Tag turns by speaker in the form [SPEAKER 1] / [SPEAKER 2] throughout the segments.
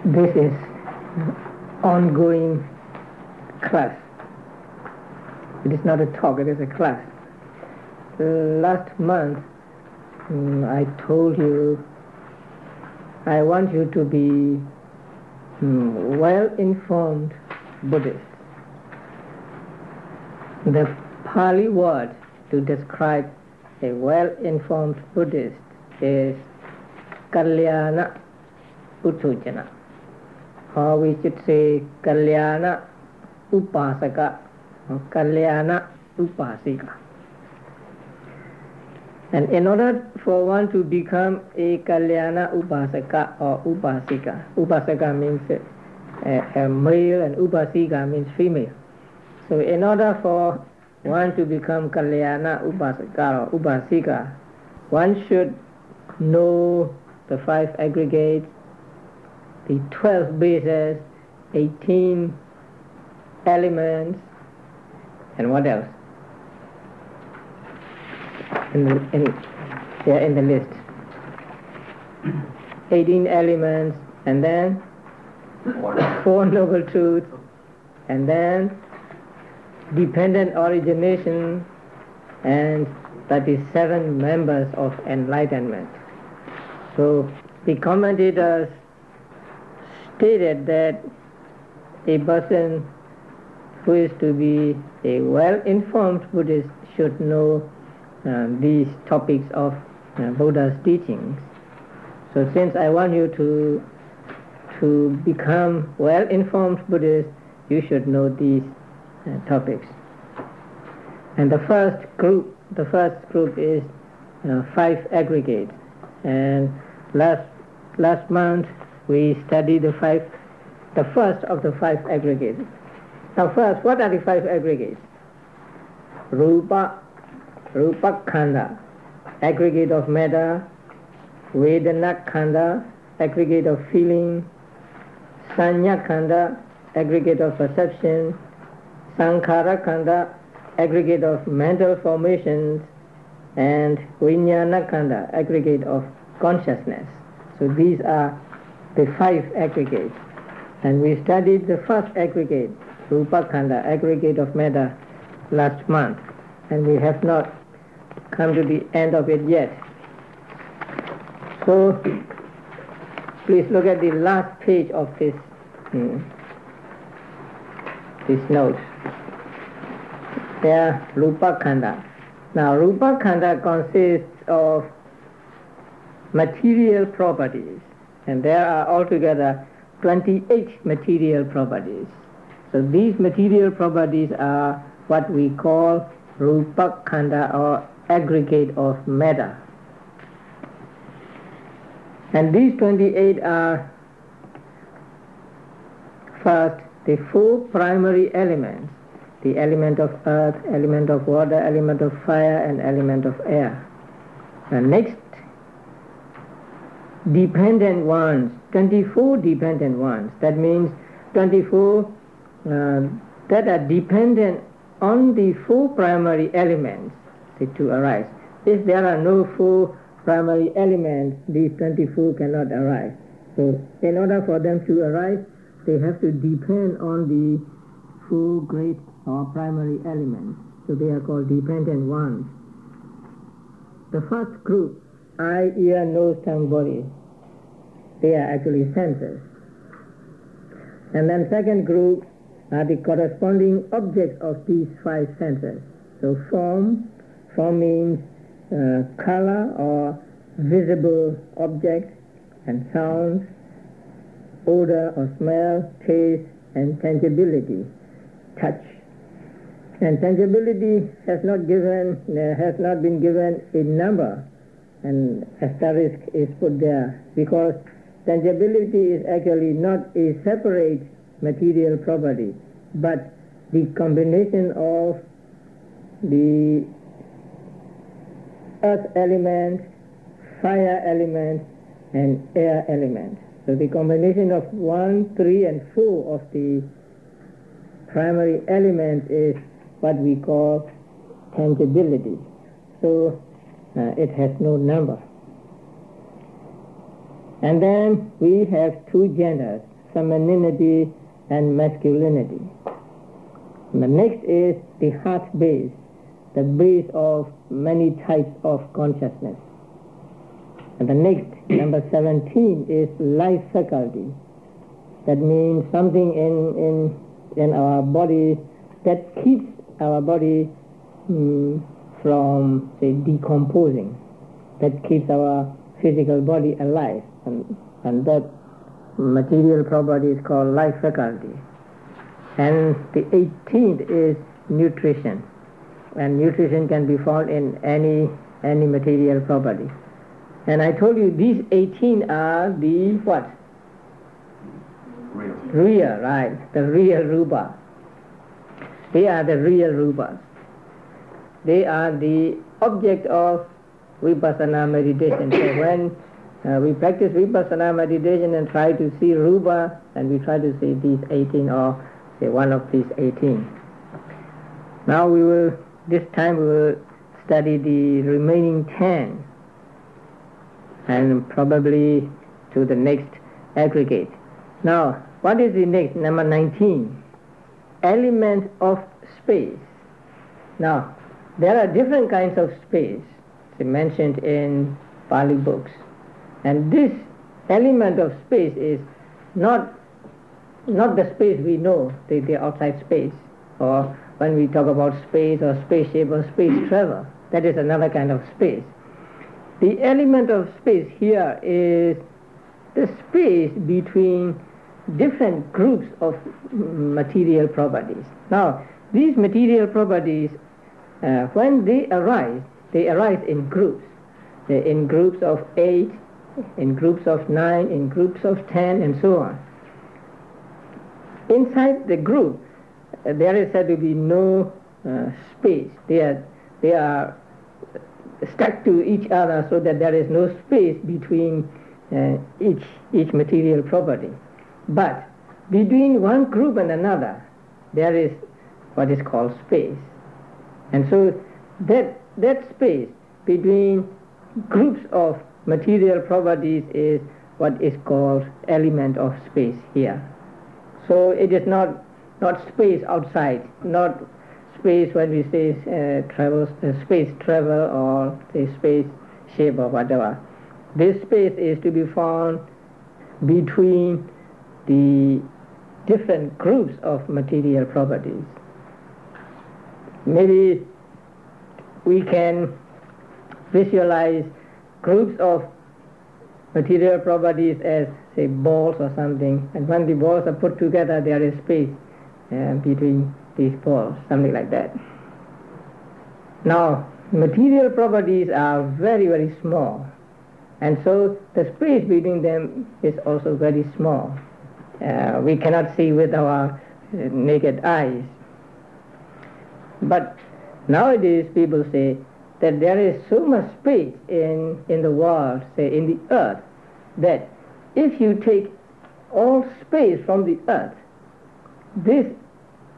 [SPEAKER 1] This is ongoing class. It is not a talk, it is a class. Last month, I told you I want you to be well-informed Buddhists. The Pali word to describe a well-informed Buddhist is Kalyana Uttujana. Or we should say Kalyana Upasaka or Kalyana Upasika. And in order for one to become a Kalyana Upasaka or Upasika, Upasaka means a male and Upasika means female. So in order for one to become Kalyana Upasaka or Upasika, one should know the 5 aggregates, the 12 bases, 18 elements, and what else? In the list. 18 elements, and then 4 noble truths, and then dependent origination, and 37 members of enlightenment. So the commentators stated that a person who is to be a well-informed Buddhist should know these topics of Buddha's teachings. So since I want you to become well-informed Buddhist, you should know these topics. And the first group is 5 aggregates. And last month we studied the first of the 5 aggregates. Now first, what are the 5 aggregates? Rupa Khanda, aggregate of matter. Vedana Khanda, aggregate of feeling. Sanya Khanda, aggregate of perception. Sankhara Khanda, aggregate of mental formations. And Vijnana Khanda, aggregate of consciousness. So these are the 5 aggregates. And we studied the first aggregate, Rupa Khanda, aggregate of matter, last month. And we have not come to the end of it yet. So please look at the last page of this note. There, Rupa Khanda. Now, Rupa Khanda consists of material properties, and there are altogether 28 material properties. So these material properties are what we call Rupa Khanda or aggregate of matter. And these 28 are first the 4 primary elements, the element of earth, element of water, element of fire, and element of air. And next, dependent ones, 24 dependent ones. That means 24 that are dependent on the 4 primary elements to arise. If there are no 4 primary elements, these 24 cannot arise. So in order for them to arise, they have to depend on the 4 great or primary elements. So they are called dependent ones. The first group, eye, ear, nose, tongue, body, they are actually senses. And then second group are the corresponding objects of these 5 senses. So form means color or visible object, and sound, odor or smell, taste, and tangibility, touch. And tangibility has not been given a number, and asterisk is put there, because tangibility is actually not a separate material property, but the combination of the earth element, fire element, and air element. So the combination of 1, 3, and 4 of the primary elements is what we call tangibility. So it has no number. And then we have 2 genders, femininity and masculinity. And the next is the heart base, the base of many types of consciousness. And the next, number 17, is life faculty. That means something in our body that keeps our body from, say, decomposing, that keeps our physical body alive. And that material property is called life faculty. And the 18th is nutrition. And nutrition can be found in any material property. And I told you these 18 are the what? Real, right. The real rupa. They are the real rupas. They are the object of vipassana meditation. So when we practice vipassana meditation and try to see rupa, and we try to see these 18 or say one of these 18. Now this time we will study the remaining 10, and probably to the next aggregate. Now, what is the next? Number 19, element of space. Now, there are different kinds of space mentioned in Pali books. And this element of space is not the space we know, the outside space, or when we talk about space or spaceship or space travel, that is another kind of space. The element of space here is the space between different groups of material properties. Now, these material properties, when they arise in groups. In groups of 8, in groups of 9, in groups of 10, and so on. Inside the group, there is said to be no space. They are stuck to each other so that there is no space between each material property. But between one group and another, there is what is called space. And so that space between groups of material properties is what is called element of space here. So it is not space outside, not space when we say space travel or say space shape or whatever. This space is to be found between the different groups of material properties. Maybe we can visualize groups of material properties as, say, balls or something, and when the balls are put together, there is space between these balls, something like that. Now, material properties are very, very small, and so the space between them is also very small. We cannot see with our naked eyes. But nowadays people say that there is so much space in the world, say in the earth, that if you take all space from the earth,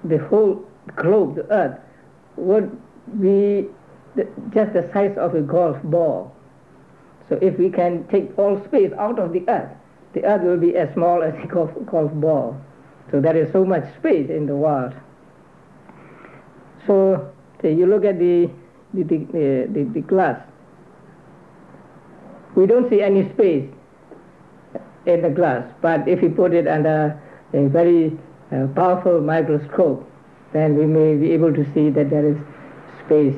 [SPEAKER 1] the whole globe, the earth, would be just the size of a golf ball. So if we can take all space out of the earth will be as small as a golf ball. So there is so much space in the world. So you look at the glass. We don't see any space in the glass, but if you put it under a very powerful microscope, then we may be able to see that there is space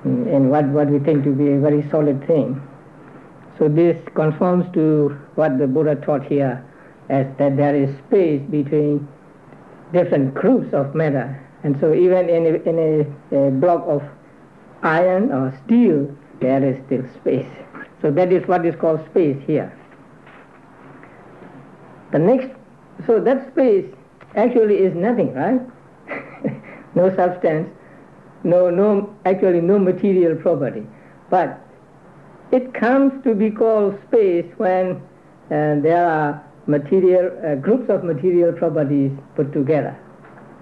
[SPEAKER 1] in what we think to be a very solid thing. So this conforms to what the Buddha taught here, as that there is space between different groups of matter. And so even in a block of iron or steel, there is still space. So that is what is called space here. So that space actually is nothing, right? No substance, actually no material property. But it comes to be called space when there are groups of material properties put together.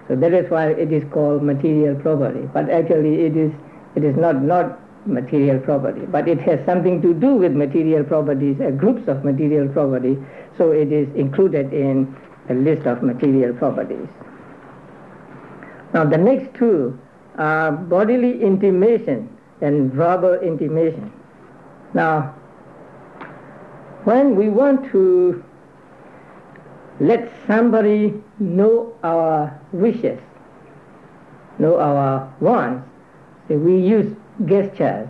[SPEAKER 1] So that is why it is called material property. But actually it is not material property, but it has something to do with material properties, groups of material property. So it is included in a list of material properties. Now the next two are bodily intimation and verbal intimation. Now, when we want to let somebody know our wishes, know our wants, so we use gestures.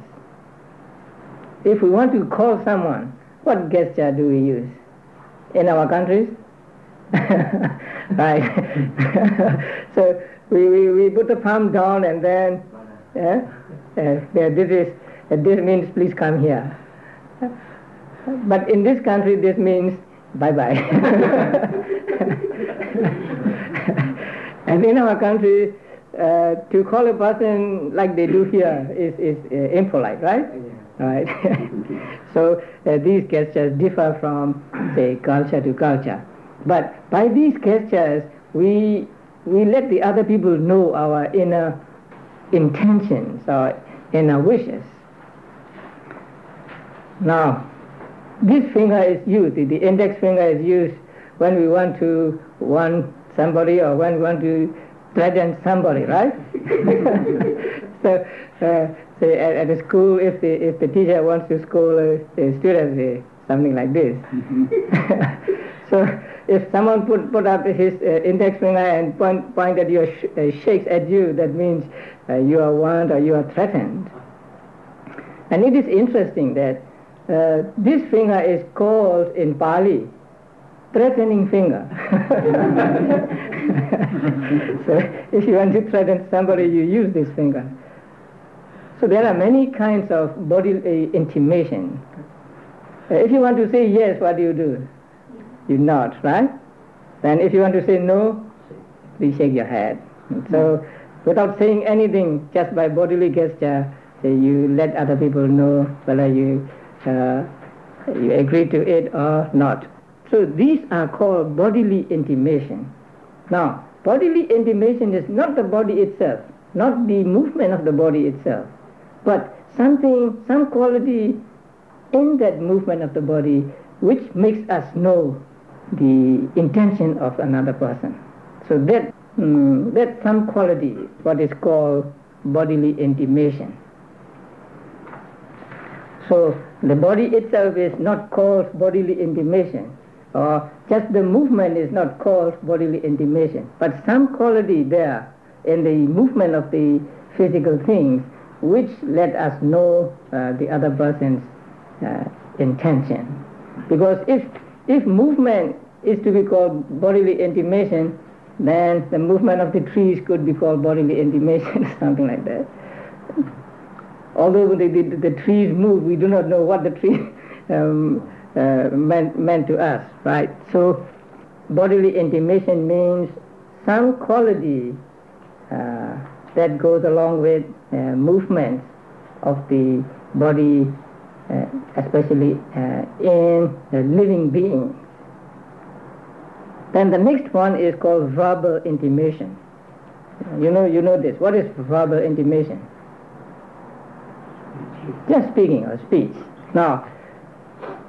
[SPEAKER 1] If we want to call someone, what gesture do we use? In our countries? Right. So we put the palm down and then this means please come here. But in this country this means bye-bye. And in our country, to call a person like they do here is impolite, right? Right. So these gestures differ from, say, culture to culture. But by these gestures, we let the other people know our inner intentions, our inner wishes. Now, this finger is used, the index finger is used when we want to warn somebody or when we want to threaten somebody, right? So, say at a school, if the teacher wants to scold a student, say something like this. So, if someone put up his index finger and point at you, shakes at you, that means you are warned or you are threatened. And it is interesting that this finger is called in Pali threatening finger. So if you want to threaten somebody, you use this finger. So there are many kinds of body intimation. If you want to say yes, what do? You nod, right? Then if you want to say no, please shake your head. So without saying anything, just by bodily gesture, you let other people know whether you agree to it or not. So these are called bodily intimation. Now, bodily intimation is not the body itself, not the movement of the body itself, but some quality in that movement of the body which makes us know the intention of another person. So that's some quality, what is called bodily intimation. So the body itself is not called bodily intimation, or just the movement is not called bodily intimation, but some quality there in the movement of the physical things which let us know the other person's intention. Because if movement is to be called bodily intimation, then the movement of the trees could be called bodily intimation, something like that. Although the trees move, we do not know what the tree meant to us, right? So bodily intimation means some quality that goes along with movements of the body, especially in a living being. Then the next one is called verbal intimation. You know this. What is verbal intimation? Just speaking or speech. Now,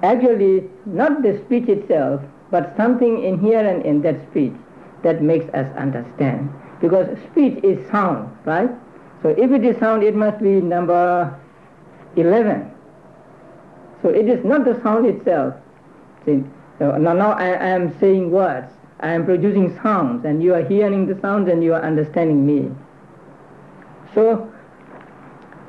[SPEAKER 1] actually, not the speech itself, but something inherent in that speech that makes us understand. Because speech is sound, right? So if it is sound, it must be number 11. So it is not the sound itself. See, so now I am saying words. I am producing sounds, and you are hearing the sounds and you are understanding me. So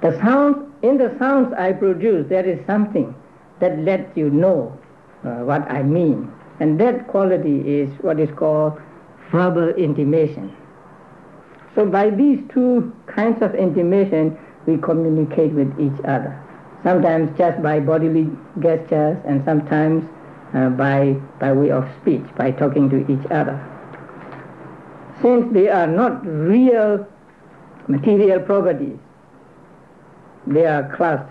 [SPEAKER 1] the sounds, in the sounds I produce, there is something that lets you know what I mean. And that quality is what is called verbal intimation. So by these two kinds of intimation, we communicate with each other. Sometimes just by bodily gestures, and sometimes by way of speech, by talking to each other. Since they are not real material properties, they are classed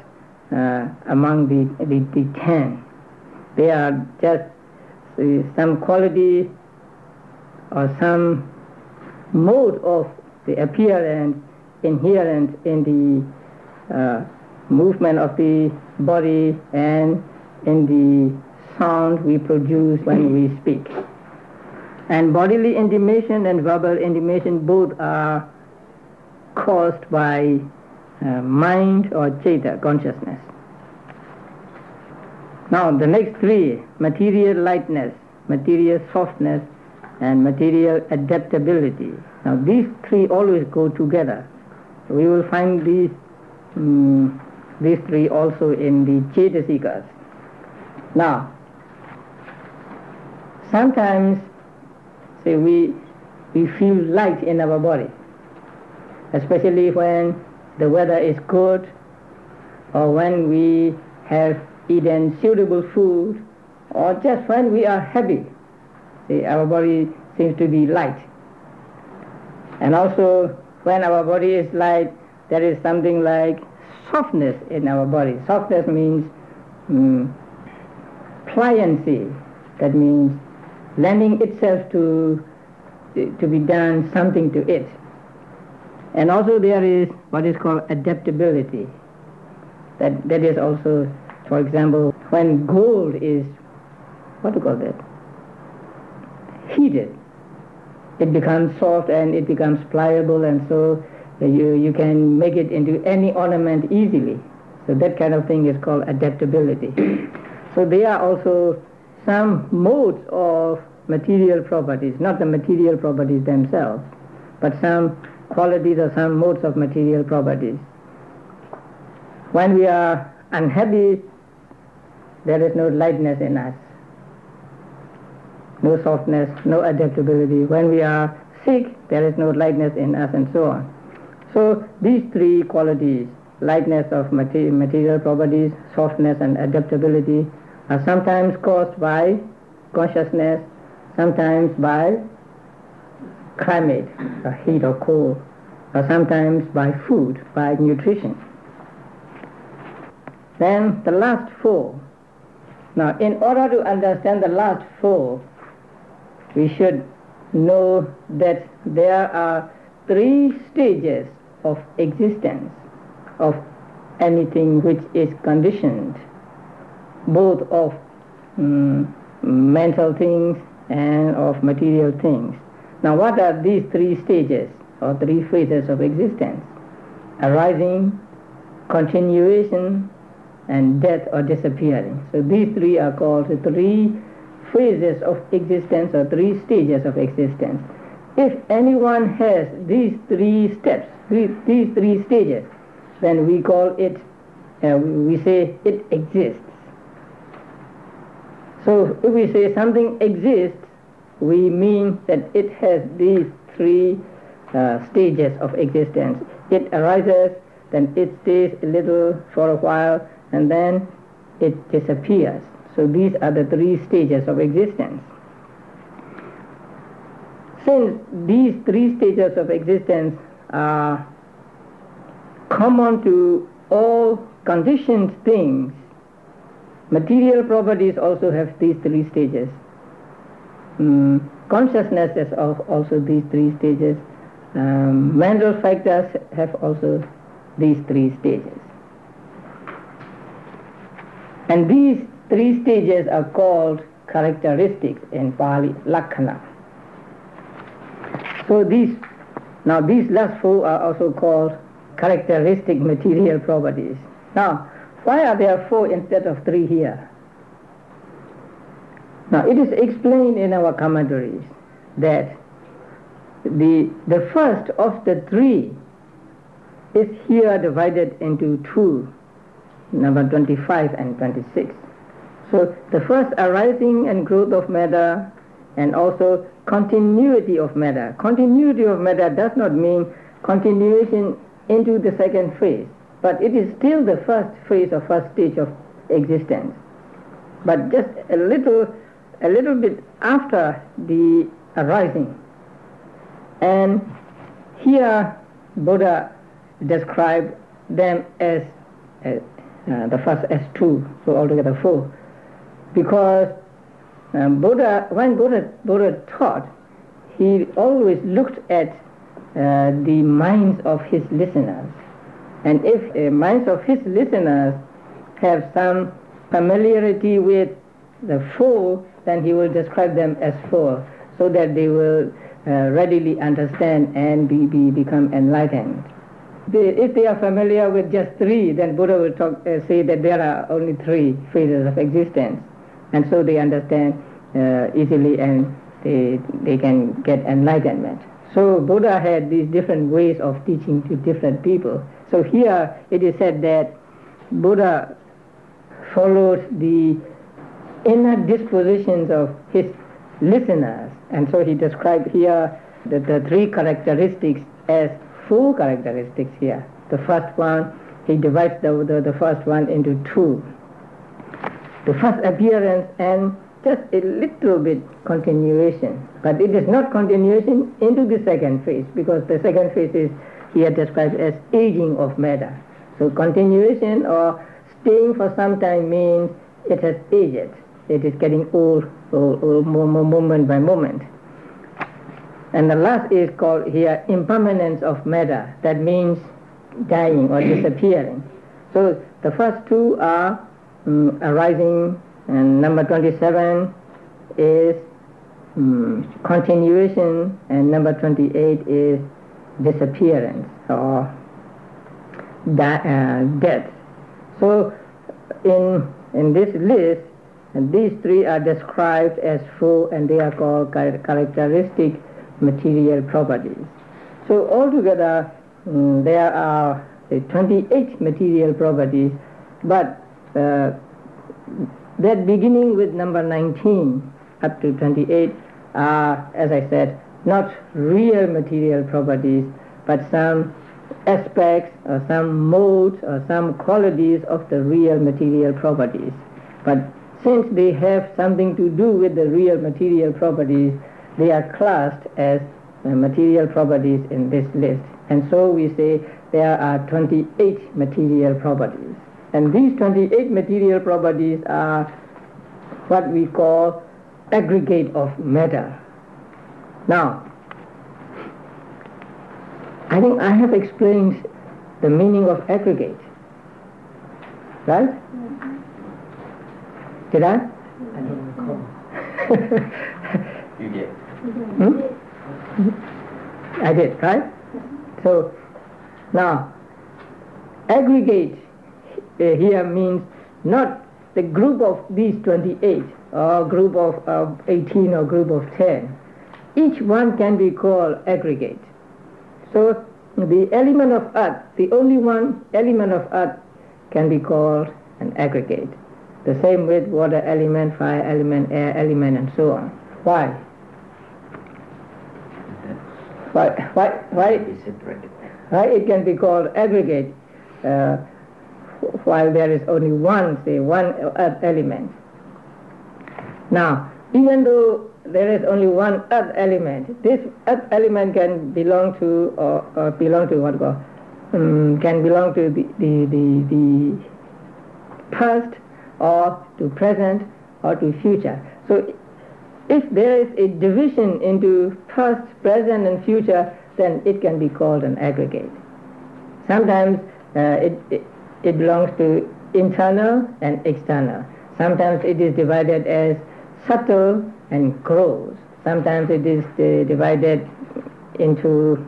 [SPEAKER 1] among the 10. They are just some quality or some mode of the appearance inherent in the movement of the body and in the sound we produce when we speak. And bodily intimation and verbal intimation both are caused by mind or ceta, consciousness. Now the next three, material lightness, material softness, and material adaptability. Now these three always go together. We will find these three also in the cetasikas. Now, sometimes, say we feel light in our body, especially when the weather is good, or when we have eaten suitable food, or just when we are happy. See, our body seems to be light. And also, when our body is light, there is something like softness in our body. Softness means pliancy. That means lending itself to be done something to it. And also there is what is called adaptability. That is also, for example, when gold is, what do you call that? Heated. It becomes soft and it becomes pliable, and so you can make it into any ornament easily. So that kind of thing is called adaptability. So there are also some modes of material properties, not the material properties themselves, but some qualities or some modes of material properties. When we are unhappy, there is no lightness in us, no softness, no adaptability. When we are sick, there is no lightness in us, and so on. So these three qualities, lightness of material properties, softness and adaptability, are sometimes caused by consciousness, sometimes by climate, heat or cold, or sometimes by food, by nutrition. Then the last four. Now, in order to understand the last four, we should know that there are three stages of existence of anything which is conditioned, both of mental things and of material things. Now, what are these three stages or three phases of existence? Arising, continuation, and death or disappearing. So these three are called the three phases of existence or three stages of existence. If anyone has these three steps, these three stages, then we call it, we say it exists. So if we say something exists, we mean that it has these three stages of existence. It arises, then it stays a little for a while, and then it disappears. So these are the three stages of existence. Since these three stages of existence are common to all conditioned things, material properties also have these three stages. Consciousness has also these three stages. Mental factors have also these three stages. And these three stages are called characteristics in Pali, Lakkhana. So these last four are also called characteristic material properties. Now, why are there four instead of three here? Now, it is explained in our commentaries that the first of the three is here divided into two, number 25 and 26. So the first, arising and growth of matter, and also continuity of matter. Continuity of matter does not mean continuation into the second phase, but it is still the first phase or first stage of existence, but just a little bit after the arising. And here Buddha described them as the first as two, so altogether four, because when Buddha taught, he always looked at the minds of his listeners, and if the minds of his listeners have some familiarity with the four, then he will describe them as four. so that they will readily understand and become enlightened. If they are familiar with just three, then Buddha will say that there are only three phases of existence, and so they understand easily and they can get enlightenment. So Buddha had these different ways of teaching to different people. So here it is said that Buddha followed the inner dispositions of his listeners, and so he described here the three characteristics as four characteristics here. The first one, he divides the first one into two. The first appearance and just a little bit continuation, but it is not continuation into the second phase, because the second phase is here described as aging of matter. So continuation or staying for some time means it has aged. It is getting old moment by moment. And the last is called here impermanence of matter. That means dying or disappearing. So the first two are arising, and number 27 is continuation, and number 28 is disappearance or death. So in this list, these three are described as four, and they are called characteristic material properties. So altogether there are 28 material properties, but that beginning with number 19 up to 28 are, as I said, not real material properties, but some aspects or some modes or some qualities of the real material properties. But since they have something to do with the real material properties, they are classed as material properties in this list. And so we say there are 28 material properties. And these 28 material properties are what we call aggregate of matter. Now, I think I have explained the meaning of aggregate, right? Did I?
[SPEAKER 2] I don't recall. You did.
[SPEAKER 1] I did, right? So, now, aggregate here means not the group of these 28 or group of 18 or group of 10. Each one can be called aggregate. So the element of earth, the only one element of earth can be called an aggregate. The same with water element, fire element, air element, and so on. Why? Why it can be called aggregate while there is only one earth element. Now, even though there is only one earth element, this earth element can belong to or belong to what can belong to the past or to present or to future. So if there is a division into past, present and future, then it can be called an aggregate. Sometimes it belongs to internal and external. Sometimes it is divided as subtle and gross. Sometimes it is divided into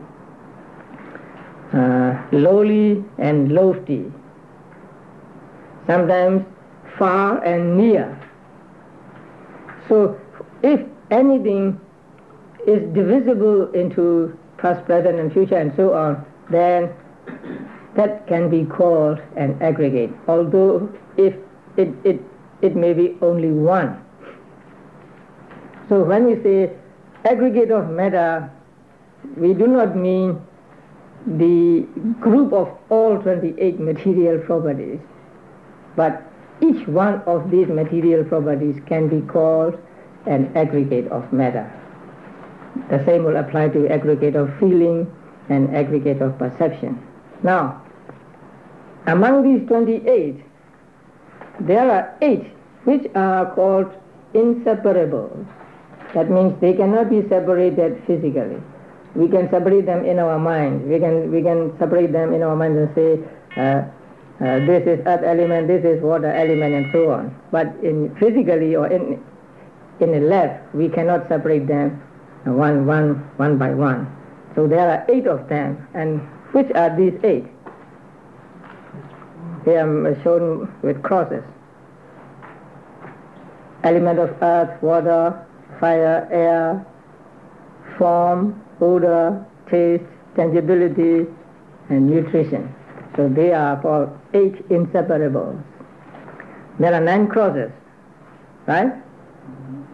[SPEAKER 1] lowly and lofty. Sometimes far and near. So if anything is divisible into past, present and future and so on, then that can be called an aggregate, although if it may be only one. So when we say aggregate of matter, we do not mean the group of all 28 material properties, but each one of these material properties can be called an aggregate of matter. The same will apply to aggregate of feeling and aggregate of perception. Now, among these 28, there are 8 which are called inseparable. That means they cannot be separated physically. We can separate them in our mind. We can separate them in our mind and say, this is earth element, this is water element, and so on. But physically or in a lab, we cannot separate them one by one. So there are 8 of them. And which are these 8? They are shown with crosses. Element of earth, water, fire, air, form, odor, taste, tangibility, and nutrition. So they are for 8 inseparables. There are 9 crosses, right?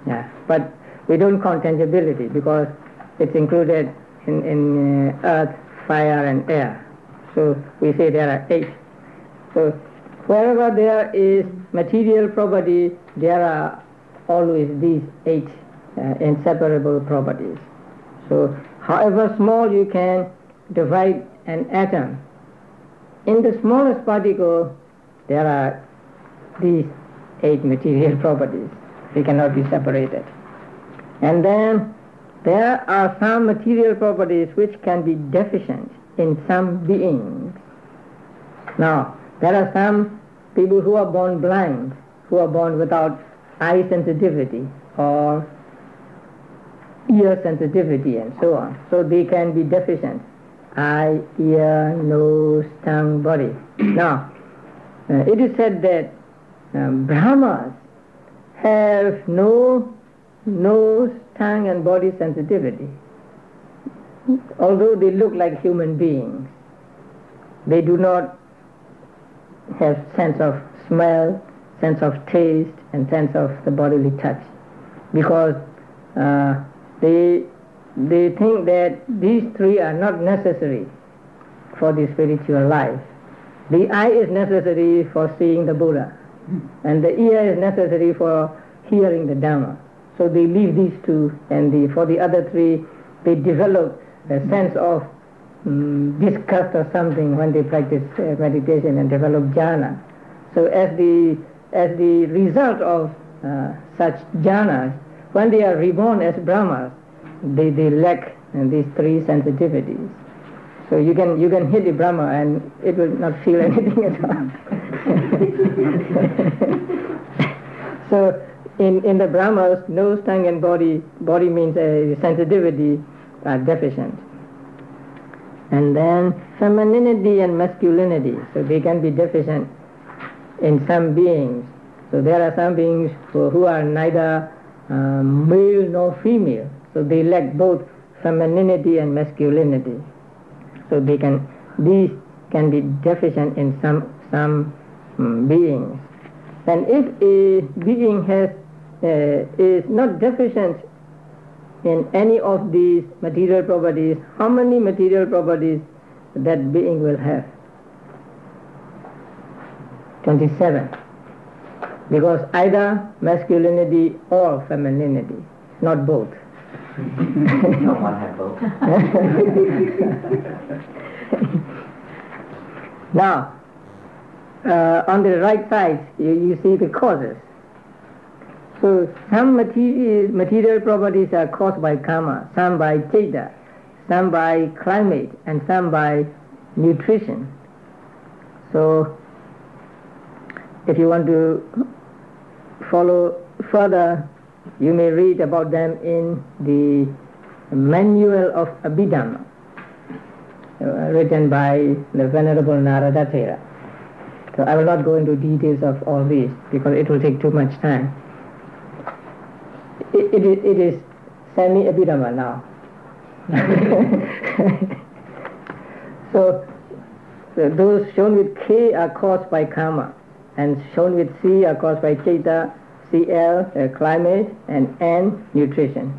[SPEAKER 1] Yeah, but we don't count tangibility because it's included in earth, fire, and air. So we say there are 8. So wherever there is material property, there are always these 8 inseparable properties. So however small you can divide an atom, in the smallest particle there are these 8 material properties. They cannot be separated. And then there are some material properties which can be deficient in some beings. Now, there are some people who are born blind, who are born without eye sensitivity or ear sensitivity and so on. So they can be deficient. Eye, ear, nose, tongue, body. Now, it is said that Brahmas have no nose, tongue and body sensitivity. Although they look like human beings, they do not have sense of smell, sense of taste and sense of the bodily touch, because they think that these 3 are not necessary for the spiritual life. The eye is necessary for seeing the Buddha, and the ear is necessary for hearing the Dhamma. So they leave these 2, and for the other 3, they develop a sense of disgust or something when they practice meditation and develop jhana. So as the result of such jhanas, when they are reborn as Brahmas, they lack these 3 sensitivities. So you can hit a Brahma and it will not feel anything at all. So in the Brahmas, nose, tongue and body means sensitivity are deficient. And then femininity and masculinity, so they can be deficient in some beings. So there are some beings who are neither male nor female, so they lack both femininity and masculinity. So these can be deficient in some beings. And if a being is not deficient in any of these material properties, how many material properties that being will have? 27. Because either masculinity or femininity, not both.
[SPEAKER 2] No one have both.
[SPEAKER 1] Now, on the right side, you see the causes. So some material properties are caused by karma, some by citta, some by climate, and some by nutrition. So if you want to follow further, you may read about them in the Manual of Abhidhamma, written by the Venerable Sayadaw. So I will not go into details of all these because it will take too much time. It is semi-Abhidhamma now. So those shown with K are caused by karma, and shown with C are caused by citta, Cl, climate, and N, nutrition.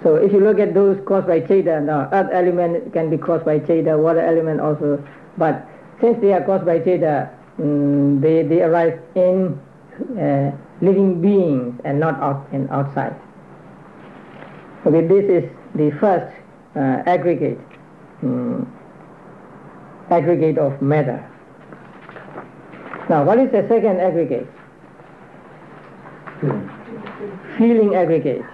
[SPEAKER 1] So if you look at those caused by citta, now earth element can be caused by citta, water element also, but since they are caused by citta, they arise in living beings and not outside. Okay, this is the first aggregate of matter. Now, what is the second aggregate? Feeling aggregate.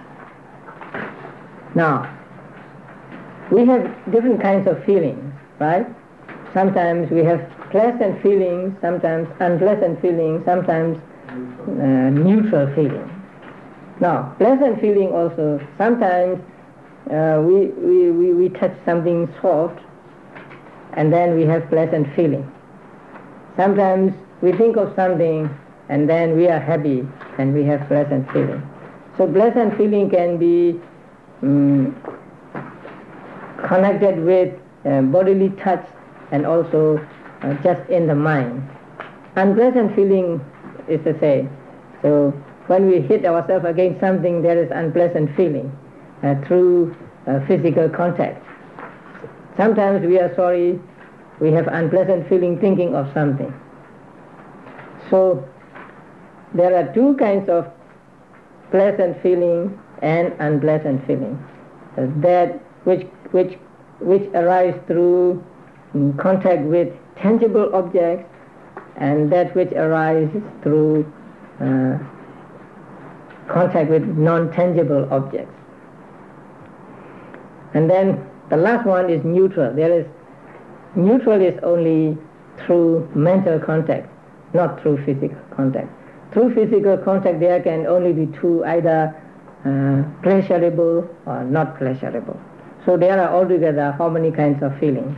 [SPEAKER 1] Now, we have different kinds of feelings, right? Sometimes we have pleasant feelings, sometimes unpleasant feelings, sometimes neutral feelings. Now, pleasant feeling also, sometimes we touch something soft and then we have pleasant feeling. Sometimes we think of something and then we are happy and we have pleasant feeling. So pleasant feeling can be connected with bodily touch and also just in the mind. Unpleasant feeling is the same. So when we hit ourselves against something, there is unpleasant feeling through physical contact. Sometimes we are sorry, we have unpleasant feeling thinking of something. So there are two kinds of pleasant feeling and unpleasant feeling. That which arise through contact with tangible objects, and that which arises through contact with non-tangible objects. And then the last one is neutral. Neutral is only through mental contact, not through physical contact. Through physical contact there can only be two, either pleasurable or not pleasurable. So there are altogether how many kinds of feeling?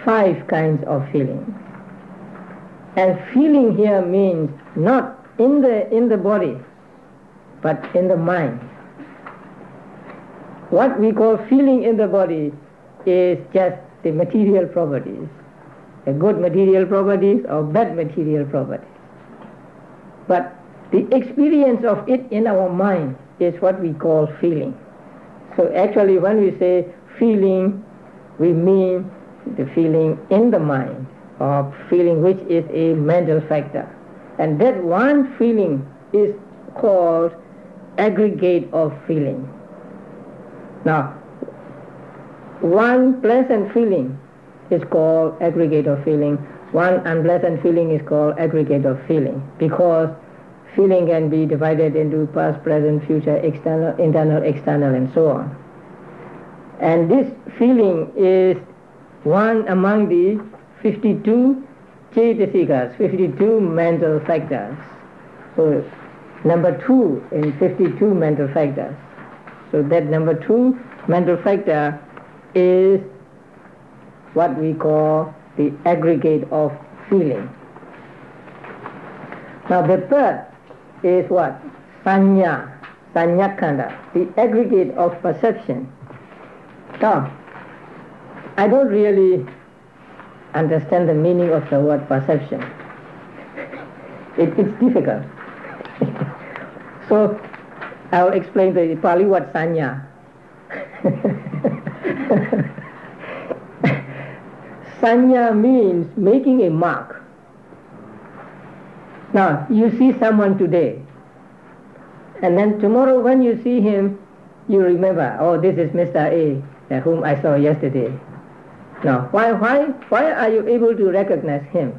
[SPEAKER 1] 5 kinds of feeling. And feeling here means not in the body, but in the mind. What we call feeling in the body is just the material properties, the good material properties or bad material properties. But the experience of it in our mind is what we call feeling. So actually when we say feeling, we mean the feeling in the mind, or feeling which is a mental factor. And that one feeling is called aggregate of feeling. Now, one pleasant feeling is called aggregate of feeling. One unpleasant feeling is called aggregate of feeling, because feeling can be divided into past, present, future, external, internal, external, and so on. And this feeling is one among the 52 chaitasikas, 52 mental factors. So number 2 in 52 mental factors. So that number 2 mental factor is what we call the aggregate of feeling. Now the third is what? Sanya, sanyakanda, the aggregate of perception. Now, I don't really understand the meaning of the word perception. It's difficult. So I'll explain the Pali word sanya. Sanya means making a mark. Now, you see someone today, and then tomorrow when you see him, you remember, oh, this is Mr. A, whom I saw yesterday. Now, why are you able to recognize him?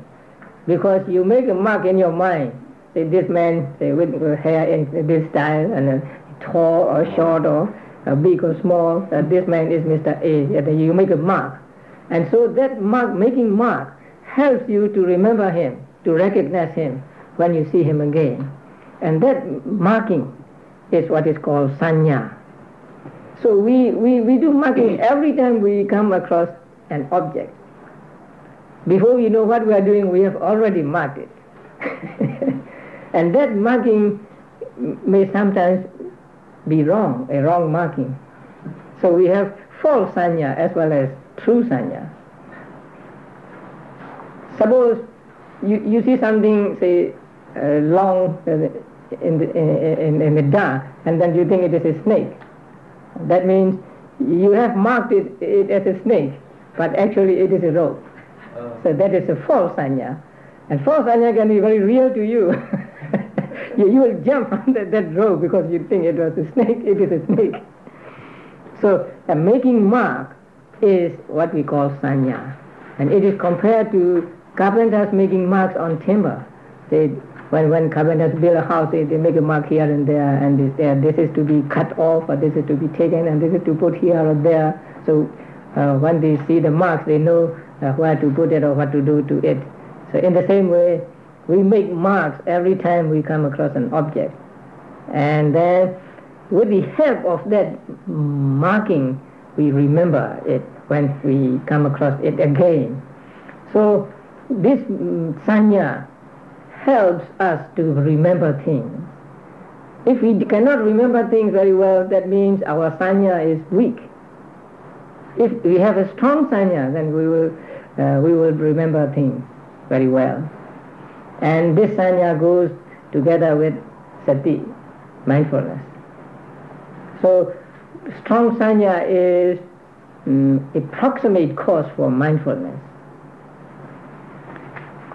[SPEAKER 1] Because you make a mark in your mind. Say, this man, say, with hair in this style, and tall or short or big or small, this man is Mr. A. And you make a mark. And so that mark, making mark, helps you to remember him, to recognize him when you see him again. And that marking is what is called sanya. So we do marking every time we come across an object. Before we know what we are doing, we have already marked it. And that marking may sometimes be wrong, a wrong marking. So we have false sanya as well as true sanya. Suppose you see something, say, long in the dark, and then you think it is a snake. That means you have marked it as a snake, but actually it is a rope. So that is a false sanya. And false sanya can be very real to you. You will jump on that rope because you think it was a snake, it is a snake. So making mark is what we call sanya. And it is compared to carpenters making marks on timber. When carpenters build a house, they make a mark here and there, and this is to be cut off, or this is to be taken, and this is to put here or there. So when they see the marks, they know where to put it or what to do to it. So in the same way, we make marks every time we come across an object. And then with the help of that marking, we remember it when we come across it again. So this sanya helps us to remember things. If we cannot remember things very well, that means our sanya is weak. If we have a strong sanya, then we will remember things very well. And this sanya goes together with sati, mindfulness. So strong sanya is a proximate cause for mindfulness.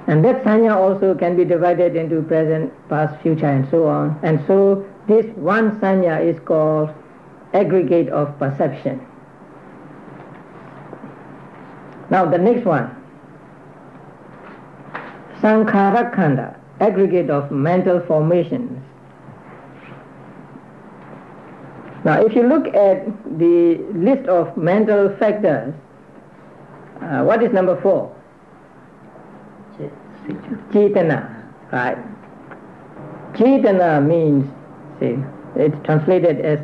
[SPEAKER 1] And that sanya also can be divided into present, past, future, and so on. And so this one sanya is called aggregate of perception. Now the next one, sankhara khanda, aggregate of mental formations. Now if you look at the list of mental factors, what is number 4? Cetana, right? Cetana means, see, it's translated as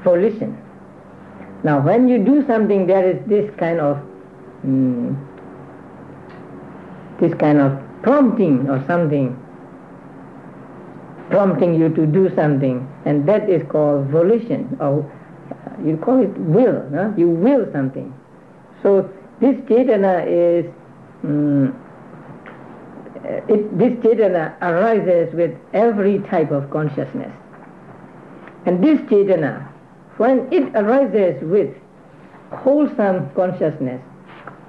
[SPEAKER 1] volition. Now when you do something, there is this kind of prompting or something, prompting you to do something, and that is called volition, or you call it will, no? You will something. So this cetana is this cetana arises with every type of consciousness. And this cetana, when it arises with wholesome consciousness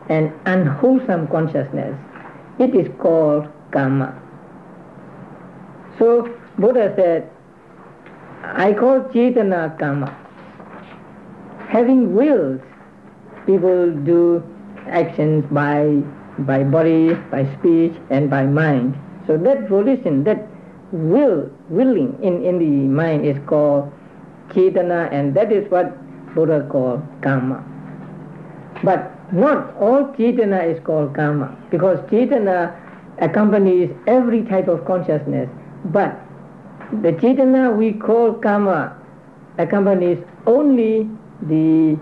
[SPEAKER 1] and unwholesome consciousness, it is called karma. So Buddha said, I call cetana karma. Having wills, people do actions by body, by speech, and by mind. So that volition, that willing in the mind is called cetana, and that is what Buddha called karma. But not all cetana is called karma, because cetana accompanies every type of consciousness, but the cetana we call karma accompanies only the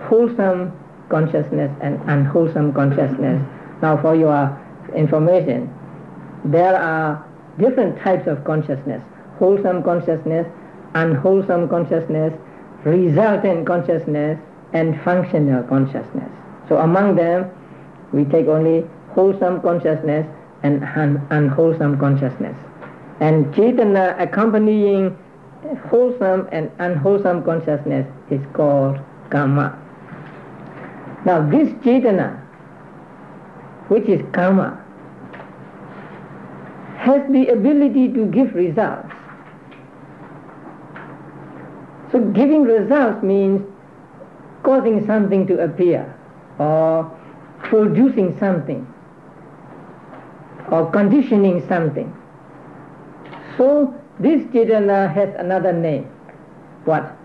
[SPEAKER 1] wholesome consciousness and unwholesome consciousness. Now for your information, there are different types of consciousness: wholesome consciousness, unwholesome consciousness, resultant consciousness, and functional consciousness. So among them, we take only wholesome consciousness and unwholesome consciousness. And cetana accompanying wholesome and unwholesome consciousness is called karma. Now this cetana, which is karma, has the ability to give results. So giving results means causing something to appear, or producing something, or conditioning something. So this cetana has another name. What?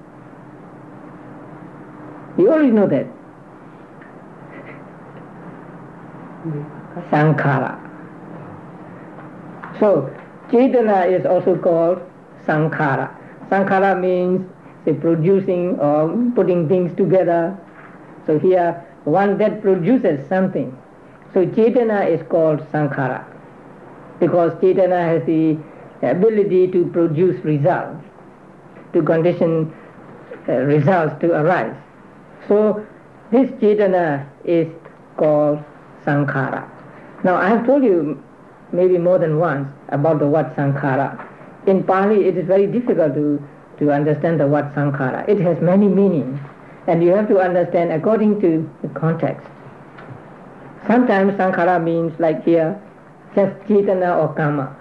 [SPEAKER 1] You already know that. Sankhara. So cetana is also called sankhara. Sankhara means producing or putting things together. So here, one that produces something. So cetana is called sankhara, because cetana has the ability to produce results, to condition results to arise. So this cetana is called sankhara. Now I have told you maybe more than once about the word sankhara. In Pali it is very difficult to understand the word sankhara. It has many meanings, and you have to understand according to the context. Sometimes sankhara means, like here, just cetana or karma.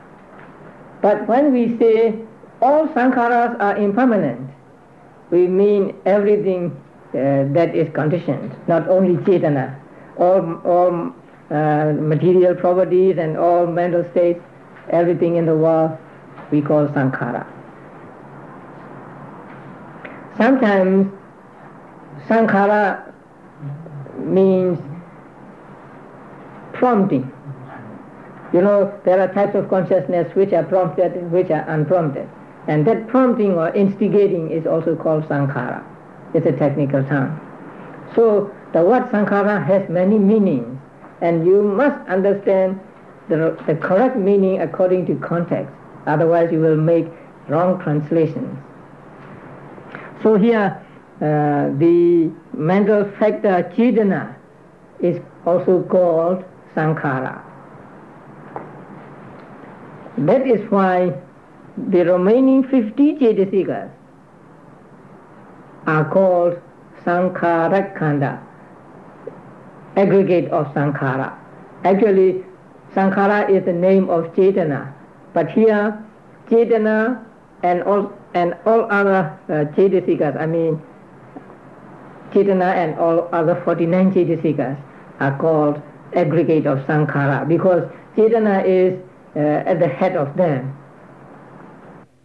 [SPEAKER 1] But when we say all sankharas are impermanent, we mean everything that is conditioned, not only cetana. All material properties and all mental states, everything in the world we call sankhara. Sometimes sankhara means prompting. You know, there are types of consciousness which are prompted and which are unprompted. And that prompting or instigating is also called sankhara. It's a technical term. So the word sankhara has many meanings, and you must understand the correct meaning according to context. Otherwise you will make wrong translations. So here the mental factor cetana is also called sankhara. That is why the remaining 50 cetasikas are called sankhara khanda, aggregate of sankhara. Actually, sankhara is the name of cetana, but here cetana and all other cetasikas, I mean cetana and all other 49 cetasikas are called aggregate of sankhara, because cetana is at the head of them.